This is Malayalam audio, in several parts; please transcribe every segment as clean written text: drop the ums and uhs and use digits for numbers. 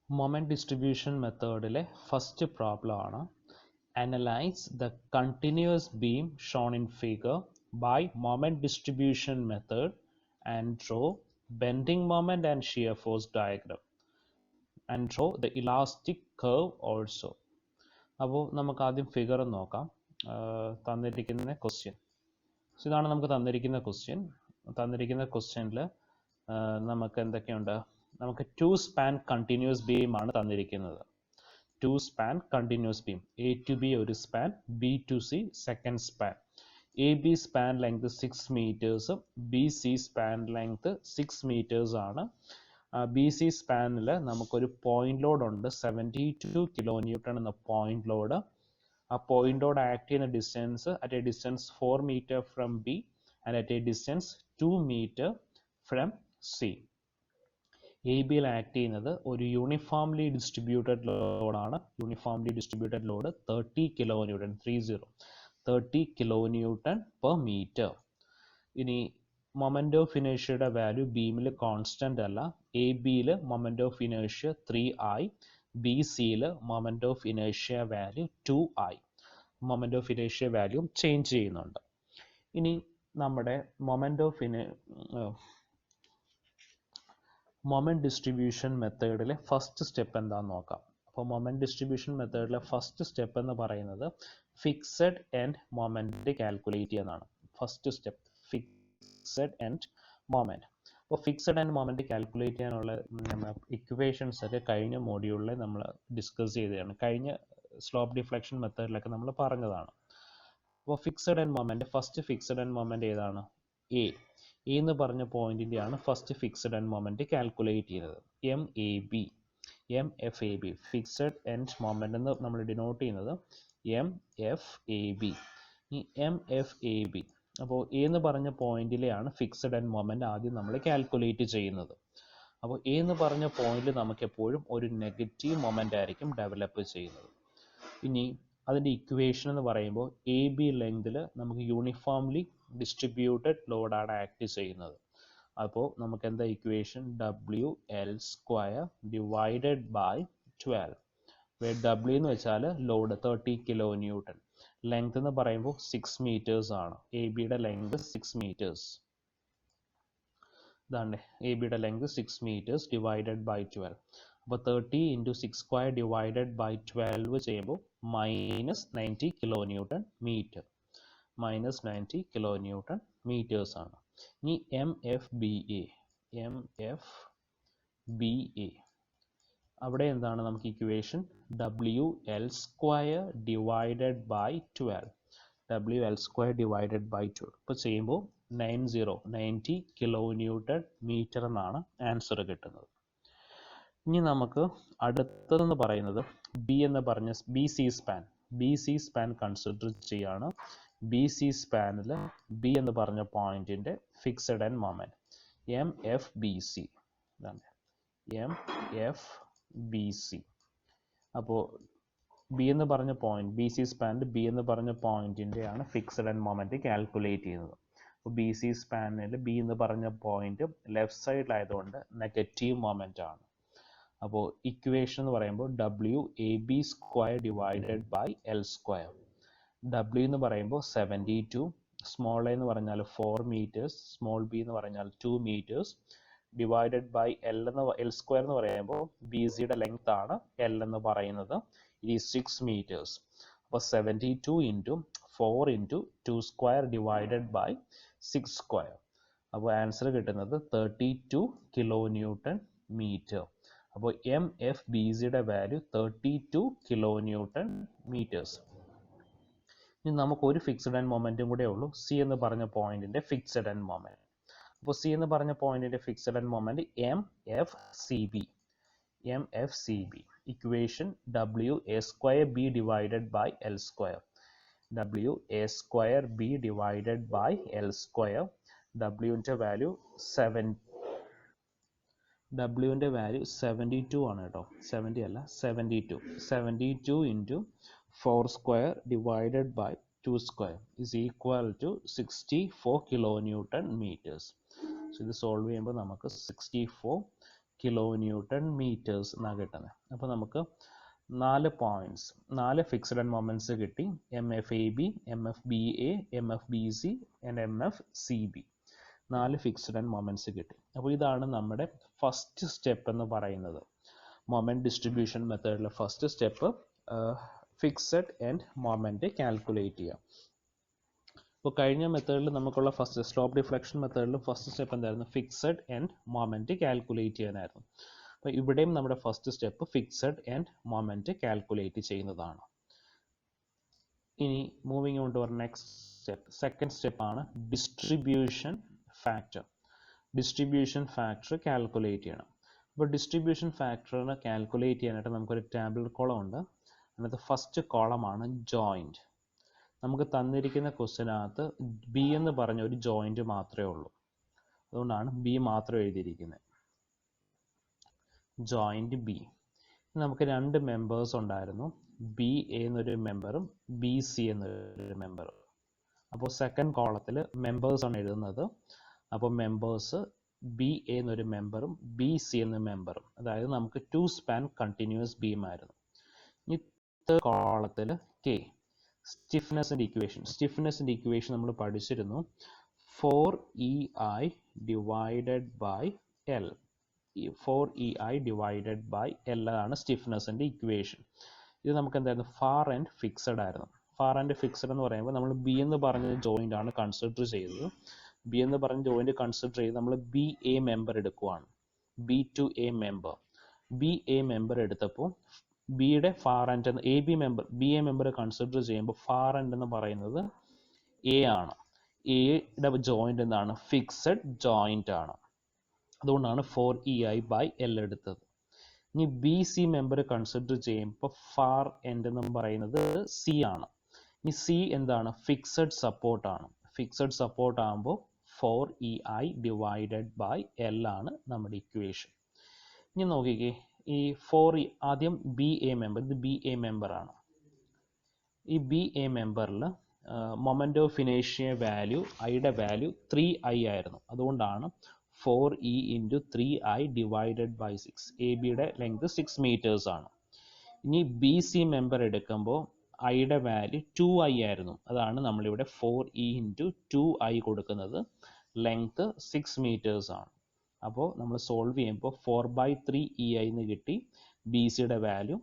Moment distribution methodile first problem ആണ് analyze the continuous beam shown in figure by moment distribution method and draw bending moment and shear force diagram and draw the elastic curve also. അപ്പോൾ നമുക്ക് ആദ്യം ഫിഗർ നോക്കാം. തന്നിരിക്കുന്ന ക്വസ്റ്റ്യൻ ഇതാണ്. നമുക്ക് തന്നിരിക്കുന്ന ക്വസ്റ്റ്യനിൽ നമുക്ക് എന്തൊക്കെയുണ്ട്? നമുക്ക് 2 span continuous beam ആണ് തന്നിരിക്കുന്നത്. 2 span continuous beam, A to B ഒരു span, B to C second span. AB span length 6 meters, BC span length 6 meters ആണ്. BC സ്പാനിൽ നമുക്കൊരു പോയിന്റ് ലോഡ് ഉണ്ട്, 72 കിലോ ന്യൂട്ടൺ എന്ന പോയിന്റ് ലോഡ്. ആ പോയിന്റ് ലോഡ് ആക്ട് ചെയ്യുന്ന distance at a distance 4 meter from B and at a distance 2 meter from C. A ബിയിൽ ആക്ട് ചെയ്യുന്നത് ഒരു യൂണിഫോംലി ഡിസ്ട്രിബ്യൂട്ടഡ് ലോഡാണ്. Uniformly distributed load 30 kilo newton, 30 kilo newton per metre. ഇനി മൊമെന്റ് ഓഫ് ഇനേഷ്യയുടെ വാല്യൂ ബീമിൽ കോൺസ്റ്റന്റ് അല്ല. എ ബിയിൽ മൊമെന്റ് ഓഫ് ഇനേഷ്യ 3i, ബി സിയിൽ മൊമെന്റ് ഓഫ് ഇനേഷ്യ വാല്യൂ 2i. മൊമെന്റ് ഓഫ് ഇനേഷ്യ വാല്യൂ ചേഞ്ച് ചെയ്യുന്നുണ്ട്. ഇനി നമ്മുടെ മൊമെന്റ് ഡിസ്ട്രിബ്യൂഷൻ മെത്തേഡിലെ ഫസ്റ്റ് സ്റ്റെപ്പ് എന്താണെന്ന് നോക്കാം. അപ്പോൾ മൊമെന്റ് ഡിസ്ട്രിബ്യൂഷൻ മെത്തേഡിലെ ഫസ്റ്റ് സ്റ്റെപ്പ് എന്ന് പറയുന്നത് ഫിക്സഡ് എൻഡ് മൊമെന്റ് കാൽക്കുലേറ്റ് ചെയ്യുന്നതാണ്. First step fixed end moment. അപ്പോൾ ഫിക്സഡ് എൻഡ് മൊമെന്റ് കാൽക്കുലേറ്റ് ചെയ്യാനുള്ള ഇക്വേഷൻസ് ഒക്കെ കഴിഞ്ഞ മോഡ്യൂളിൽ നമ്മൾ ഡിസ്കസ് ചെയ്തതാണ്. കഴിഞ്ഞ സ്ലോപ്പ് ഡിഫ്ലക്ഷൻ മെത്തേഡിലൊക്കെ നമ്മൾ പറഞ്ഞതാണ്. അപ്പോൾ fixed end moment, first fixed end moment ഏതാണ്? എ എന്ന് പറഞ്ഞ പോയിന്റിൻ്റെയാണ് first fixed end moment calculate ചെയ്യുന്നത്. MFAB ഫിക്സഡ് എൻഡ് മൊമെന്റ് എന്ന് നമ്മൾ ഡിനോട്ട് ചെയ്യുന്നത് MFAB. ഈ MFAB അപ്പോൾ എന്ന് പറഞ്ഞ പോയിന്റിലെയാണ് ഫിക്സഡ് എൻഡ് മൊമെന്റ് ആദ്യം നമ്മൾ കാൽക്കുലേറ്റ് ചെയ്യുന്നത്. അപ്പോൾ എന്ന് പറഞ്ഞ പോയിന്റിൽ നമുക്ക് എപ്പോഴും ഒരു നെഗറ്റീവ് മൊമെന്റ് ആയിരിക്കും ഡെവലപ്പ് ചെയ്യുന്നത്. ഇനി അതിൻ്റെ ഇക്വേഷൻ എന്ന് പറയുമ്പോൾ എ ബി ലെങ്തിൽ നമുക്ക് യൂണിഫോംലി ഡിസ്ട്രിബ്യൂട്ടഡ് ലോഡാണ് ആക്ട് ചെയ്യുന്നത്. അപ്പോൾ നമുക്ക് എന്താ equation? WL² divided by 12. W എന്ന് വെച്ചാൽ ലോഡ് 30 കിലോ ന്യൂട്ടൺ, ലെങ്ത് എന്ന് പറയുമ്പോൾ 6 meters ആണ്. എ ബിയുടെ ലെങ്ത് 6 meters. ഇതാണ് എ ബിയുടെ ലെങ്ത് 6 meters ഡിവൈഡഡ് ബൈ 12. അപ്പോൾ 30 into 6² ഡിവൈഡഡ് ബൈ 12 ചെയ്യുമ്പോൾ -90 kilo newton metre. -90 kilo newton metres ആണ്. ഇനി MFBA അവിടെ എന്താണ് നമുക്ക് equation? WL² divided by 12. WL² divided by 12 ഇപ്പോൾ ചെയ്യുമ്പോൾ 90 കിലോ ന്യൂട്ടൺ മീറ്റർ എന്നാണ് ആൻസർ കിട്ടുന്നത്. ഇനി നമുക്ക് അടുത്തതെന്ന് പറയുന്നത് ബി എന്ന് പറഞ്ഞ ബി സി സ്പാൻ കൺസിഡർ ചെയ്യാണ്. ബി സി സ്പാനിൽ ബി എന്ന് പറഞ്ഞ പോയിന്റിന്റെ fixed end moment MFBC. MFBC. അപ്പോൾ ബി എന്ന് പറഞ്ഞ പോയിന്റ്, ബി സി സ്പാനിൽ ബി എന്ന് പറഞ്ഞ പോയിന്റിന്റെയാണ് ഫിക്സഡ് എൻഡ് മൊമെന്റ് കാൽക്കുലേറ്റ് ചെയ്യുന്നത്. അപ്പോൾ ബി സി സ്പാനിൽ ബി എന്ന് പറഞ്ഞ പോയിന്റ് ലെഫ്റ്റ് സൈഡിലായതുകൊണ്ട് നെഗറ്റീവ് മൊമെന്റ് ആണ്. അപ്പോൾ ഇക്വേഷൻ എന്ന് പറയുമ്പോൾ WAB² divided by L². W എന്ന് പറയുമ്പോൾ 72, സ്മോൾ എ എന്ന് പറഞ്ഞാൽ 4 meters, സ്മോൾ ബി എന്ന് പറഞ്ഞാൽ 2 meters, ഡിവൈഡഡ് ബൈ L² എന്ന് പറയുമ്പോൾ ബി സിയുടെ ലെങ്ത് ആണ് L എന്ന് പറയുന്നത്. ഇത് 6 meters. അപ്പോൾ 72 into 4 into 2² ഡിവൈഡഡ് ബൈ 6². അപ്പോൾ ആൻസർ കിട്ടുന്നത് 32 കിലോ ന്യൂട്ടൺ മീറ്റർ. അപ്പോൾ MFBCയുടെ വാല്യൂ 32 കിലോ ന്യൂട്ടൺ മീറ്റേഴ്സ്. ഇനി നമുക്ക് ഒരു ഫിക്സഡ് എൻഡ് മൊമെന്റും കൂടെ ഉള്ളൂ, സി എന്ന് പറഞ്ഞ പോയിന്റിന്റെ ഫിക്സഡ് എൻഡ് മൊമെന്റ്. അപ്പോൾ സി എന്ന് പറഞ്ഞ പോയിന്റിന്റെ fixed end moment MFCB. Equation WA²B divided by L². WA²B divided by L². Wന്റെ വാല്യൂ 72 ആണ് കേട്ടോ, 70 അല്ല, 72 into 4² divided by 2² is equal to 64 kilo newton metres. So ഇത് സോൾവ് ചെയ്യുമ്പോൾ നമുക്ക് 64 കിലോ ന്യൂട്ടൺ മീറ്റേഴ്സ് എന്നാണ് കിട്ടുന്നത്. അപ്പോൾ നമുക്ക് 4 പോയിന്റ്സ്, 4 ഫിക്സഡ് ആൻഡ് മൊമെന്റ്സ് കിട്ടി. MFAB, MFBA, MFBC end MFCB. 4 fixed end moments കിട്ടി. അപ്പോൾ ഇതാണ് നമ്മുടെ ഫസ്റ്റ് സ്റ്റെപ്പ് എന്ന് പറയുന്നത്. മൊമെന്റ് ഡിസ്ട്രിബ്യൂഷൻ മെത്തേഡിലെ first step fixed end moment calculate ചെയ്യുക. അപ്പോൾ കഴിഞ്ഞ മെത്തേഡിൽ നമുക്കുള്ള ഫസ്റ്റ് സ്ലോപ്പ് ഡിഫ്ലക്ഷൻ മെത്തേഡിൽ ഫസ്റ്റ് സ്റ്റെപ്പ് എന്തായിരുന്നു? ഫിക്സഡ് ആൻഡ് മൊമെന്റ് കാൽക്കുലേറ്റ് ചെയ്യാനായിരുന്നു. അപ്പോൾ ഇവിടെയും നമ്മുടെ first step fixed end moment calculate ചെയ്യുന്നതാണ്. ഇനി moving on to our next step, second step ആണ് distribution factor. Distribution factor calculate ചെയ്യണം. അപ്പോൾ ഡിസ്ട്രിബ്യൂഷൻ ഫാക്ടറിനെ കാൽക്കുലേറ്റ് ചെയ്യാനായിട്ട് നമുക്കൊരു ടാബിൾ കോളം ഉണ്ട്. അതിനകത്ത് ഫസ്റ്റ് കോളമാണ് ജോയിൻറ്റ്. നമുക്ക് തന്നിരിക്കുന്ന ക്വസ്റ്റിനകത്ത് ബി എന്ന് പറഞ്ഞ ഒരു ജോയിൻറ്റ് മാത്രമേ ഉള്ളൂ. അതുകൊണ്ടാണ് ബി മാത്രം എഴുതിയിരിക്കുന്നത്, ജോയിൻറ്റ് ബി. നമുക്ക് 2 മെമ്പേഴ്സ് ഉണ്ടായിരുന്നു, ബി എ എന്നൊരു മെമ്പറും ബി സി എന്നൊരു മെമ്പറും. അപ്പോൾ സെക്കൻഡ് കോളത്തിൽ മെമ്പേഴ്സാണ് എഴുതുന്നത്. അപ്പോൾ മെമ്പേഴ്സ് ബി എ എന്നൊരു മെമ്പറും ബി സി എന്ന മെമ്പറും, അതായത് നമുക്ക് 2 സ്പാൻ കണ്ടിന്യൂസ് ബീം ആയിരുന്നു. ഇനി തേർഡ് കോളത്തിൽ കെ, സ്റ്റിഫ്നെസ്സിൻ്റെ ഇക്വേഷൻ നമ്മൾ പഠിച്ചിരുന്നു. 4EI divided by L. 4EI divided by L ആണ് സ്റ്റിഫ്നെസ്സിൻ്റെ ഇക്വേഷൻ. ഇത് നമുക്ക് എന്തായിരുന്നു? ഫാർ ആൻഡ് ഫിക്സഡ് ആയിരുന്നു. ഫാർ ആൻഡ് ഫിക്സഡ് എന്ന് പറയുമ്പോൾ നമ്മൾ ബി എന്ന് പറഞ്ഞ ജോയിൻ്റ് ആണ് കൺസിഡർ ചെയ്തത്. ബി എന്ന് പറഞ്ഞ ജോയിൻ്റ് കൺസിഡർ ചെയ്ത് നമ്മൾ ബി എ മെമ്പർ എടുക്കുവാണ്. B to A member, B A member എടുത്തപ്പോൾ ബിയുടെ ഫാർ എൻഡ് എന്ന് ബി എ മെമ്പർ കൺസിഡർ ചെയ്യുമ്പോൾ ഫാർ എൻഡ് എന്ന് പറയുന്നത് എ ആണ്. എയുടെ ജോയിൻ്റ് എന്താണ്? ഫിക്സഡ് ജോയിൻ്റ് ആണ്. അതുകൊണ്ടാണ് 4EI ബൈ എൽ എടുത്തത്. ഇനി ബി സി മെമ്പർ കൺസിഡർ ചെയ്യുമ്പോൾ ഫാർ എൻഡ് എന്ന് പറയുന്നത് സി ആണ്. ഇനി സി എന്താണ്? ഫിക്സഡ് സപ്പോർട്ട് ആണ്. ഫിക്സഡ് സപ്പോർട്ട് ആകുമ്പോൾ 4EI ഡിവൈഡഡ് ബൈ എൽ ആണ് നമ്മുടെ ഇക്വേഷൻ. ഇനി നോക്കിക്കേ, ഈ 4 ആദ്യം ബി എ മെമ്പർ, ഇത് ബി എ മെമ്പറാണ്. ഈ ബി എ മെമ്പറിൽ മൊമെൻ്റ് ഓഫ് ഇനേഷ്യ വാല്യൂ, ഐയുടെ വാല്യൂ 3I ആയിരുന്നു. അതുകൊണ്ടാണ് 4E into 3I divided by 6. A ബിയുടെ ലെങ്ത് 6 മീറ്റേഴ്സ് ആണ്. ഇനി ബി സി മെമ്പർ എടുക്കുമ്പോൾ ഐയുടെ വാല്യൂ 2I ആയിരുന്നു. അതാണ് നമ്മളിവിടെ 4E ഇൻറ്റു 2I കൊടുക്കുന്നത്. ലെങ്ത് 6 മീറ്റേഴ്സ് ആണ്. അപ്പോൾ നമ്മൾ സോൾവ് ചെയ്യുമ്പോൾ 4/3EI എന്ന് കിട്ടി. ബി സിയുടെ വാല്യൂ,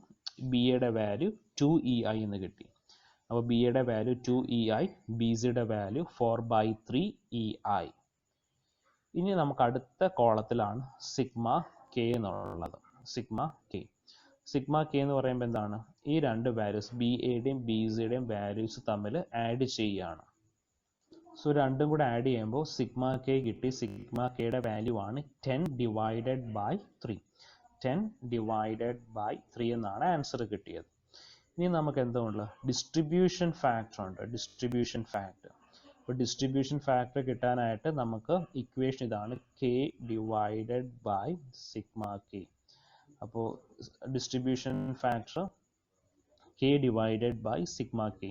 ബി എയുടെ വാല്യൂ 2EI എന്ന് കിട്ടി. അപ്പോൾ ബി എയുടെ വാല്യൂ 2EI, ബി സിയുടെ വാല്യൂ 4/3EI. ഇനി നമുക്ക് അടുത്ത കോളത്തിലാണ് സിഗ്മ കെ എന്നുള്ളത്. സിഗ്മ കെ എന്ന് പറയുമ്പോൾ എന്താണ്? ഈ 2 വാല്യൂസ് ബി എയുടെയും ബി സിയുടെയും വാല്യൂസ് തമ്മിൽ ആഡ് ചെയ്യുകയാണ്. സോ രണ്ടും കൂടെ ആഡ് ചെയ്യുമ്പോൾ സിഗ്മ കെ കിട്ടി. സിഗ്മ കെയുടെ വാല്യൂ ആണ് 10 ഡിവൈഡഡ് ബൈ 3. 10 ഡിവൈഡഡ് ബൈ 3 എന്നാണ് ആൻസർ കിട്ടിയത്. ഇനി നമുക്ക് എന്തുണ്ട്? ഡിസ്ട്രിബ്യൂഷൻ ഫാക്ടർ ഉണ്ട്. Distribution factor. അപ്പോൾ ഡിസ്ട്രിബ്യൂഷൻ ഫാക്ടർ കിട്ടാനായിട്ട് നമുക്ക് ഇക്വേഷൻ ഇതാണ്, K divided by sigma K. അപ്പോൾ distribution factor K divided by sigma K.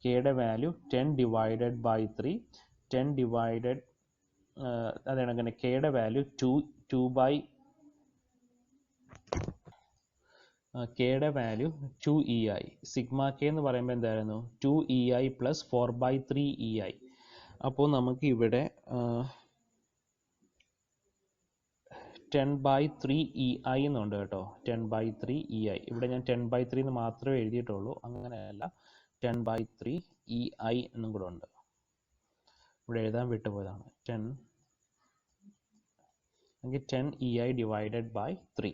കെയുടെ വാല്യൂ 10 ഡിവൈഡഡ് ബൈ 3. 10 ഡിവൈഡഡ് അതാണ് അങ്ങനെ കെയുടെ വാല്യൂ 2 ബൈ കെയുടെ വാല്യൂ 2EI. സിഗ്മ കെ എന്ന് പറയുമ്പോൾ എന്തായിരുന്നു? 2EI plus 4/3EI. അപ്പോൾ നമുക്ക് ഇവിടെ 10/3EI എന്നുണ്ട് കേട്ടോ. 10/3EI. ഇവിടെ ഞാൻ 10/3 എന്ന് മാത്രമേ എഴുതിയിട്ടുള്ളൂ, അങ്ങനെയല്ല, 10/3EI എന്നും കൂടെ ഉണ്ട്. ഇവിടെ എഴുതാൻ വിട്ടുപോയതാണ്. 10EI divided by 3.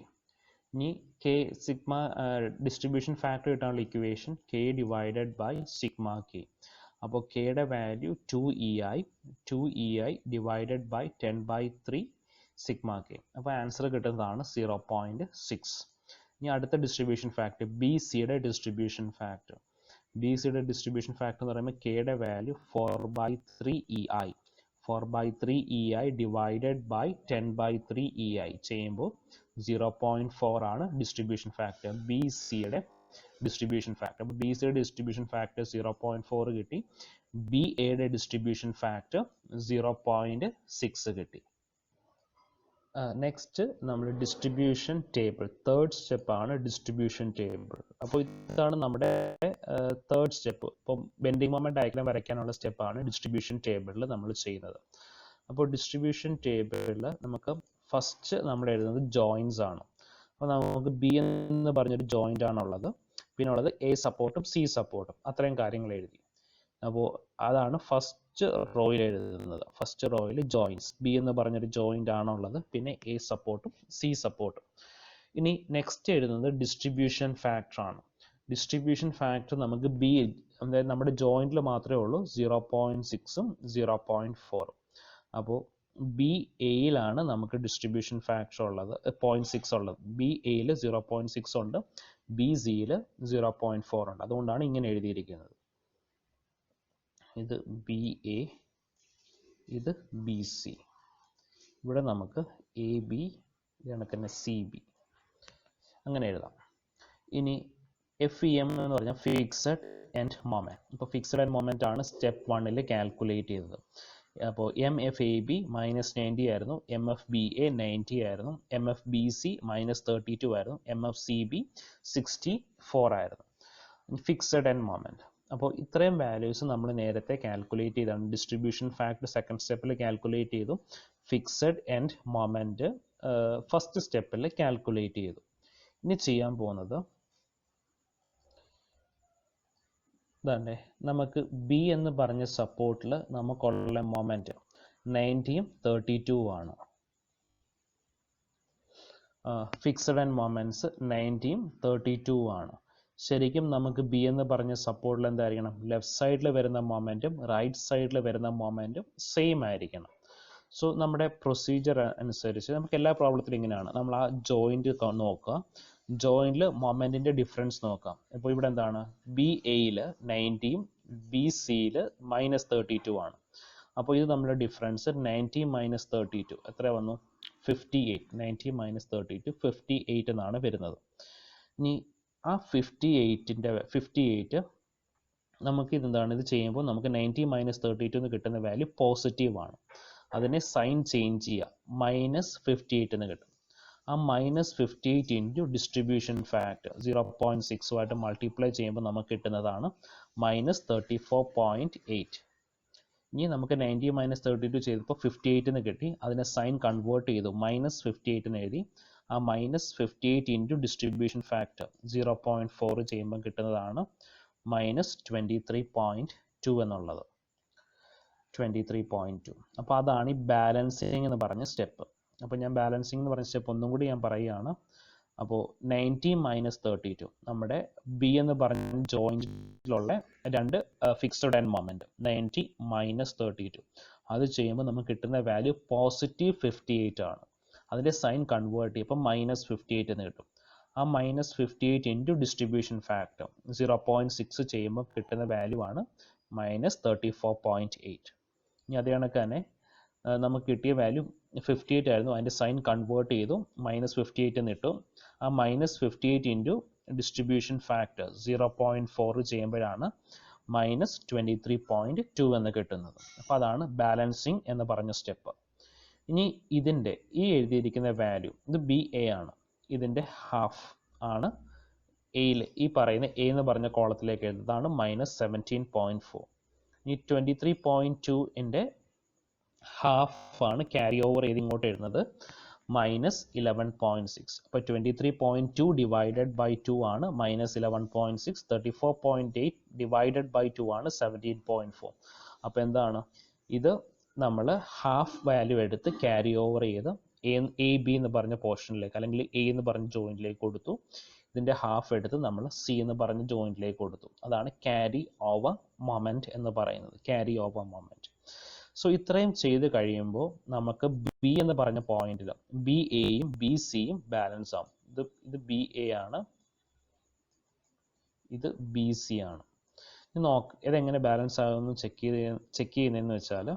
ഇനി കെ സിഗ്മ ഡിസ്ട്രിബ്യൂഷൻ ഫാക്ടർ കിട്ടാനുള്ള equation K divided by sigma K. അപ്പോൾ കെയുടെ value 2EI divided by 10/3 sigma K. അപ്പോൾ ആൻസർ കിട്ടുന്നതാണ് 0.6. ഇനി അടുത്ത ഡിസ്ട്രിബ്യൂഷൻ ഫാക്ടർ ബി സിയുടെ ഡിസ്ട്രിബ്യൂഷൻ ഫാക്ടർ. ബി സിയുടെ ഡിസ്ട്രിബ്യൂഷൻ ഫാക്ടർ എന്ന് പറയുമ്പോൾ കെയുടെ value 4/3EI. 4/3EI divided by 10/3EI ചെയ്യുമ്പോൾ 0.4 ആണ് ഡിസ്ട്രിബ്യൂഷൻ ഫാക്ടർ, ബി സിയുടെ ഡിസ്ട്രിബ്യൂഷൻ ഫാക്ടർ. അപ്പോൾ ബി സിയുടെ ഡിസ്ട്രിബ്യൂഷൻ ഫാക്ടർ 0.4 കിട്ടി. ബി എയുടെ ഡിസ്ട്രിബ്യൂഷൻ ഫാക്ടർ 0.6 കിട്ടി. നെക്സ്റ്റ് നമ്മൾ ഡിസ്ട്രിബ്യൂഷൻ ടേബിൾ, തേർഡ് സ്റ്റെപ്പാണ് ഡിസ്ട്രിബ്യൂഷൻ ടേബിൾ. അപ്പോൾ ഇതാണ് നമ്മുടെ തേർഡ് സ്റ്റെപ്പ്. ഇപ്പം ബെൻഡിങ് മൊമെന്റ് ഡയഗ്രാം വരയ്ക്കാനുള്ള സ്റ്റെപ്പാണ് ഡിസ്ട്രിബ്യൂഷൻ ടേബിളിൽ നമ്മൾ ചെയ്യുന്നത്. അപ്പോൾ ഡിസ്ട്രിബ്യൂഷൻ ടേബിളിൽ നമുക്ക് ഫസ്റ്റ് നമ്മൾ എഴുതുന്നത് ജോയിൻസ് ആണ്. അപ്പോൾ നമുക്ക് ബി എന്ന് പറഞ്ഞൊരു ജോയിൻ്റ് ആണുള്ളത്, പിന്നെ ഉള്ളത് എ സപ്പോർട്ടും സി സപ്പോർട്ടും, അത്രയും കാര്യങ്ങൾ എഴുതി. അപ്പോൾ അതാണ് ഫസ്റ്റ് റോയിൽ എഴുതുന്നത്. ഫസ്റ്റ് റോയിൽ ജോയിൻസ്, ബി എന്ന് പറഞ്ഞൊരു ജോയിൻ്റ് ആണുള്ളത്, പിന്നെ എ സപ്പോർട്ടും സി സപ്പോർട്ടും. ഇനി നെക്സ്റ്റ് എഴുതുന്നത് ഡിസ്ട്രിബ്യൂഷൻ ഫാക്ടർ ആണ്. ഡിസ്ട്രിബ്യൂഷൻ ഫാക്ടർ നമുക്ക് ബി, അതായത് നമ്മുടെ ജോയിൻറ്റിൽ മാത്രമേ ഉള്ളൂ 0.6ഉം 0.4ഉം. അപ്പോൾ ബി എയിലാണ് നമുക്ക് ഡിസ്ട്രിബ്യൂഷൻ ഫാക്ടർ ഉള്ളത് 0.6 ഉള്ളത്. ബി എയിൽ 0.6 ഉണ്ട്, ബി സിയിൽ 0.4 ഉണ്ട്. അതുകൊണ്ടാണ് ഇങ്ങനെ എഴുതിയിരിക്കുന്നത്. ഇത് ബി എ, ഇത് ബി സി. ഇവിടെ നമുക്ക് എ ബി, കണക്കിന് സി ബി, അങ്ങനെ എഴുതാം. ഇനി എഫ് ഇ എം എന്ന് പറഞ്ഞാൽ ഫിക്സഡ് എൻഡ് മൊമെന്റ്. ഇപ്പോൾ ഫിക്സഡ് എൻഡ് മൊമെന്റ് ആണ് സ്റ്റെപ്പ് 1ൽ കാൽക്കുലേറ്റ് ചെയ്തത്. അപ്പോൾ എം എഫ് എ ബി -90 ആയിരുന്നു, എം എഫ് ബി എ 90 ആയിരുന്നു, എം എഫ് ബി സി -32 ആയിരുന്നു, എം എഫ് സി ബി 64 ആയിരുന്നു. Fixed end moment. അപ്പോൾ ഇത്രയും വാല്യൂസ് നമ്മൾ നേരത്തെ കാൽക്കുലേറ്റ് ചെയ്താണ്. ഡിസ്ട്രിബ്യൂഷൻ ഫാക്ടർ സെക്കൻഡ് സ്റ്റെപ്പിൽ കാൽക്കുലേറ്റ് ചെയ്തു, ഫിക്സഡ് എൻഡ് മൊമെന്റ് ഫസ്റ്റ് സ്റ്റെപ്പിൽ കാൽക്കുലേറ്റ് ചെയ്തു. ഇനി ചെയ്യാൻ പോകുന്നത് ഇതന്നെ, നമുക്ക് ബി എന്ന് പറഞ്ഞ സപ്പോർട്ടിൽ നമുക്കുള്ള മൊമെന്റ് 90ഉം 32 ആണ്. ഫിക്സഡ് ആൻഡ് മൊമെന്റ്സ് 90ഉം 32 ആണ്. ശരിക്കും നമുക്ക് ബി എന്ന് പറഞ്ഞ സപ്പോർട്ടിൽ എന്തായിരിക്കണം? ലെഫ്റ്റ് സൈഡിൽ വരുന്ന മൊമെന്റും റൈറ്റ് സൈഡിൽ വരുന്ന മൊമെന്റും സെയിം ആയിരിക്കണം. സോ നമ്മുടെ പ്രൊസീജിയർ അനുസരിച്ച് നമുക്ക് എല്ലാ പ്രോബ്ലത്തിലും ഇങ്ങനെയാണ്. നമ്മൾ ആ ജോയിന്റ് നോക്കുക, ജോയിന്റിൽ മൊമെന്റിന്റെ ഡിഫറൻസ് നോക്കാം. ഇപ്പോൾ ഇവിടെ എന്താണ്? ബി എയിൽ 90ഉം ബി സിയിൽ -32 ആണ്. അപ്പോൾ ഇത് നമ്മുടെ ഡിഫറൻസ് 90 - 32 എത്ര വന്നു? 58. 90 - 32 58 എന്നാണ് വരുന്നത്. ഇനി ആ 58 നമുക്ക് ഇതെന്താണ്? ഇത് ചെയ്യുമ്പോൾ നമുക്ക് 90 - 32 എന്ന് കിട്ടുന്ന വാല്യൂ പോസിറ്റീവ് ആണ്. അതിനെ സൈൻ ചേഞ്ച് ചെയ്യുക, -58 എന്ന് കിട്ടും. ആ -58 ഇൻറ്റു ഡിസ്ട്രിബ്യൂഷൻ ഫാക്ടർ 0.6 മൾട്ടിപ്ലൈ ചെയ്യുമ്പോൾ നമുക്ക് കിട്ടുന്നതാണ് -34.8. ഇനി നമുക്ക് 90 - 32 ചെയ്തപ്പോൾ 58 എന്ന് കിട്ടി. അതിനെ സൈൻ കൺവേർട്ട് ചെയ്തു, -58 എന്ന് എഴുതി. ആ -58 ഇൻറ്റു ഡിസ്ട്രിബ്യൂഷൻ ഫാക്ടർ 0.4 ചെയ്യുമ്പോൾ കിട്ടുന്നതാണ് -23.2 എന്നുള്ളത്. 23.2. അപ്പോൾ അതാണ് ഈ ബാലൻസിങ് എന്ന് പറഞ്ഞ സ്റ്റെപ്പ്. അപ്പോൾ ഞാൻ ബാലൻസിങ് എന്ന് പറഞ്ഞ സ്റ്റെപ്പ് ഒന്നും കൂടി ഞാൻ പറയുകയാണ്. അപ്പോൾ 90 - 32 നമ്മുടെ ബി എന്ന് പറഞ്ഞ ജോയിന്റിലുള്ള രണ്ട് ഫിക്സഡ് ആൻഡ് മൊമെന്റ് 90 - 32. അത് ചെയ്യുമ്പോൾ നമുക്ക് കിട്ടുന്ന വാല്യൂ +58 ആണ്. അതിൻ്റെ സൈൻ കൺവേർട്ട് ചെയ്യുമ്പോൾ -58 എന്ന് കിട്ടും. ആ -58 ഇൻറ്റു ഡിസ്ട്രിബ്യൂഷൻ ഫാക്ടർ 0.6 ചെയ്യുമ്പോൾ കിട്ടുന്ന വാല്യൂ ആണ് -34.8. ഇനി അതേ കണക്ക് തന്നെ നമുക്ക് കിട്ടിയ വാല്യൂ 58 ആയിരുന്നു. അതിൻ്റെ സൈൻ കൺവേർട്ട് ചെയ്തു, -58 എന്ന് ഇട്ടു. ആ -58 ഇൻറ്റു ഡിസ്ട്രിബ്യൂഷൻ ഫാക്ടർ 0.4 ചെയ്യുമ്പോഴാണ് -23.2 എന്ന് കിട്ടുന്നത്. അപ്പോൾ അതാണ് ബാലൻസിങ് എന്ന് പറഞ്ഞ സ്റ്റെപ്പ്. ഇനി ഇതിൻ്റെ ഈ എഴുതിയിരിക്കുന്ന വാല്യൂ, ഇത് ബി എ ആണ്, ഇതിൻ്റെ ഹാഫ് ആണ് എയിൽ, ഈ പറയുന്ന എ എന്ന് പറഞ്ഞ കോളത്തിലേക്ക് എഴുതുന്നതാണ് -17.4. ഇനി 23.2ൻ്റെ ഹാഫ് ആണ് ക്യാരി ഓവർ ചെയ്ത് ഇങ്ങോട്ട് എഴുതുന്നത് -11.6. അപ്പോൾ 23.2 ഡിവൈഡഡ് ബൈ 2 ആണ് -11.6. 34.8 ഡിവൈഡഡ് ബൈ 2 ആണ് 17.4. അപ്പോൾ എന്താണ് ഇത്? നമ്മൾ ഹാഫ് വാല്യൂ എടുത്ത് ക്യാരി ഓവർ ചെയ്ത് എ ബി എന്ന് പറഞ്ഞ പോർഷനിലേക്ക്, അല്ലെങ്കിൽ എ എന്ന് പറഞ്ഞ ജോയിന്റിലേക്ക് കൊടുത്തു. ഇതിൻ്റെ ഹാഫ് എടുത്ത് നമ്മൾ സി എന്ന് പറഞ്ഞ ജോയിന്റിലേക്ക് കൊടുത്തു. അതാണ് ക്യാരി ഓവർ മൊമെന്റ് എന്ന് പറയുന്നത്, ക്യാരി ഓവർ മൊമെന്റ്. സോ ഇത്രയും ചെയ്ത് കഴിയുമ്പോൾ നമുക്ക് ബി എന്ന് പറഞ്ഞ പോയിന്റിൽ ബി എയും ബി സിയും ബാലൻസ് ആവും. ഇത് ബി എ ആണ്, ഇത് ബി സി ആണ്. ഇതെങ്ങനെ ബാലൻസ് ആകുമെന്ന് ചെക്ക് ചെയ്യുന്നതെന്ന് വെച്ചാൽ,